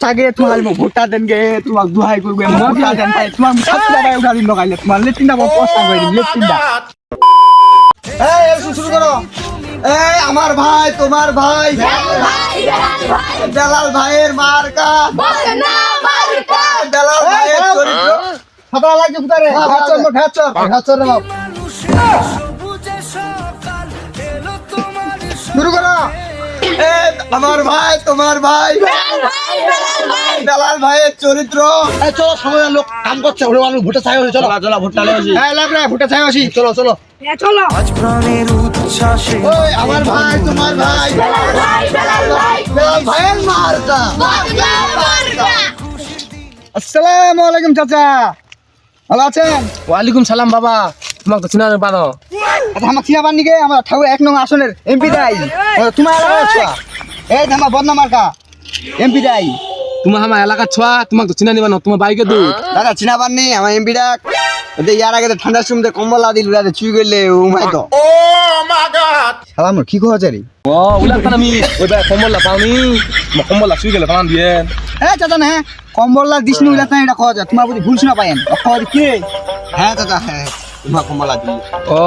আগে তোমার ভোটটা দেন গে তোমার দুহাই করবে ভোটটা দেন ভাই তোমার ছাত্রটা ভাই উঠা দিন লগাইলে তোমার লেটিনটা প্রশ্ন করে দিন লেটিনটা এই শুরু করো এই আমার ভাই তোমার ভাই বেলাল ভাইয়ের মার্কা বেলাল ভাইয়ের চরিত্র ফাটা লাগছে ফুটারে ঘাচর রে বাপ শুরু করো আমার ভাই তোমার ভাই বেলাল ভাইয়ের চরিত্র চলো সময় লোক কাম করছে ওরে মানুষ ভোটে ছাই হয়েছে চলো চলো ভোটটা লয়ে আসি এই লাগ রে ভোটে ছাই আসি চলো চলো চলো আজ প্রাণের উচ্ছ্বাসে ওই আমার ভাই তোমার ভাই বেলাল ভাইয়ের মার্কা আসসালামু আলাইকুম চাচা ভালো আছেন ওয়ালাইকুম সালাম বাবা তোমাকে তো চিনার পানো আচ্ছা আমার চিনা বান্নিকে আমার ঠাকুর 1 নং আসনের এমপি দাই তোমার এলাকার ছোয়া এই ধামা বদনা মার্কা এমপি দাই তোমার আমার এলাকার ছোয়া তোমাকে তো চিনা নিবা না তোমার বাইকে দূর দাদা চিনা বান্নি আমার এমপি ডাক ওই ইয়ার আগে ঠান্ডার সময় কম্বল আদিল উড়াতে চুই গেলে ও মাই তো ও মাই গড সালাম কি কো আছারি ও উলাত না আমি ওই ভাই কম্বল লা পাওনি কম্বল লা শুই গেলে পালান দিয়ে হ্যাঁ চাচা না কম্বল লা দিছনি উলাত না এটা কওয়া যায় তোমার বুঝি ভুল শুনা পায়েন কওয়া কি হ্যাঁ চাচা হ্যাঁ তোমার কম্বল আদি ও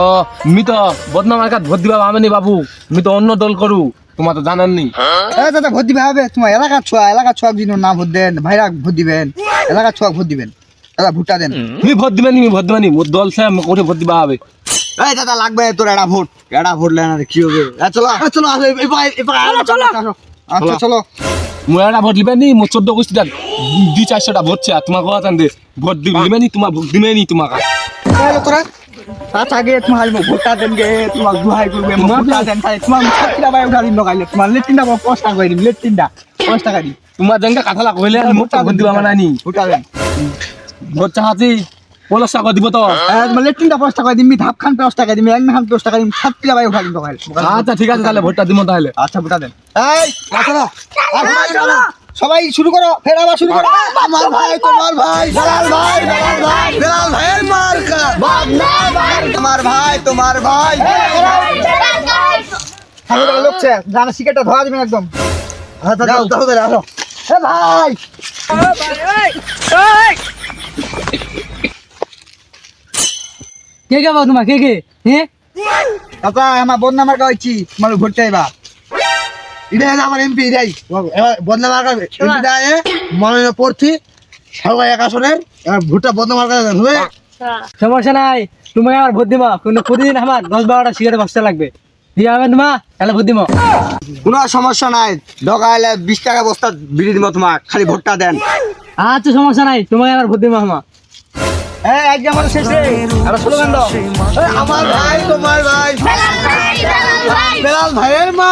মি তো বদনাম এলাকাত ভোট দিবা আমি বাবু আমি তো অন্য দল করু তোমার তো জানেন নি হ্যাঁ চাচা ভোট দিবে হবে তোমার এলাকার ছোয়া যিনি না ভোট দেন ভাইরা ভোট দিবেন এলাকার ছোয়া ভোট দিবেন দাদা ভোটটা দেন তুমি ভোট দিবেন মোর দল সে ওরে ভোট দিবা হবে এই দাদা লাগবে তোর এটা ভোট লেনা কি হবে চলো চলো আচ্ছা চলো মোর একটা ভোট দিবেন নি মোর 14 গোষ্ঠী দান 200-400টা ভোট চা তোমার কথা জানতে ভোট দিবেন নি তোমার ভোট দিবেন নি তোমার তোরা আচ্ছা আগে তোমার ভোটটা দেন গে তোমার দুহাই করবে ভোটটা দেন তাই তোমার ছাত্রটা ভাই উঠা দিন লগাইলে তোমার লেটিনটা 5 টাকা করে দিন লেটিনটা 5 টাকা দিন তোমার জঙ্গা কাঠালা কইলে মোর ভোট দিবা মানে নি ভোটটা দেন ভোট চাহাতি 15 টাকা দিব তো তোমার লেটিনটা 5 টাকা দিন ধাপ খান 5 টাকা দিন এক খান 10 টাকা দিন ছাত্রটা ভাই উঠা দিন লগাইলে আচ্ছা ঠিক আছে তাহলে ভোটটা দিমো তাহলে আচ্ছা ভোটটা দেন এই চলো সবাই শুরু করো ফের আবার শুরু করো আমার ভাই তোমার ভাই বেলাল ভাইয়ের মার্কা আমার ভাই তোমার ভাই ঠাকুর লোকছে জানা সিগারেটটা ধরা দিবেন একদম দাও আসো এ ভাই কে কে বাবা তোমার কে হ্যাঁ চাচা আমার বদনাম মার্কা হইছি তোমার ভোট চাইবা এটা আমার এমপি এটাই বদনাম মার্কা এমপি দেয় মনোনয়ন প্রার্থী সবাই এক আসনের এবার ভোটটা বদনাম মার্কা হবে সমস্যা নাই তুমি আমার ভোট দিবা কিন্তু প্রতিদিন আমার 10-12টা সিগারেট বস্তা লাগবে দিয়ে হবে তোমা তাহলে ভোট দিবা কোনো সমস্যা নাই ঢকাইলে 20 টাকা বস্তা বিড়ি দিব তোমাক খালি ভোটটা দেন আচ্ছা সমস্যা নাই তুমি আমার ভোট দিবা আমা এই একদম আমার শেষে আর স্লোগান দাও আমার ভাই তোমার ভাই বেলাল ভাইয়ের মা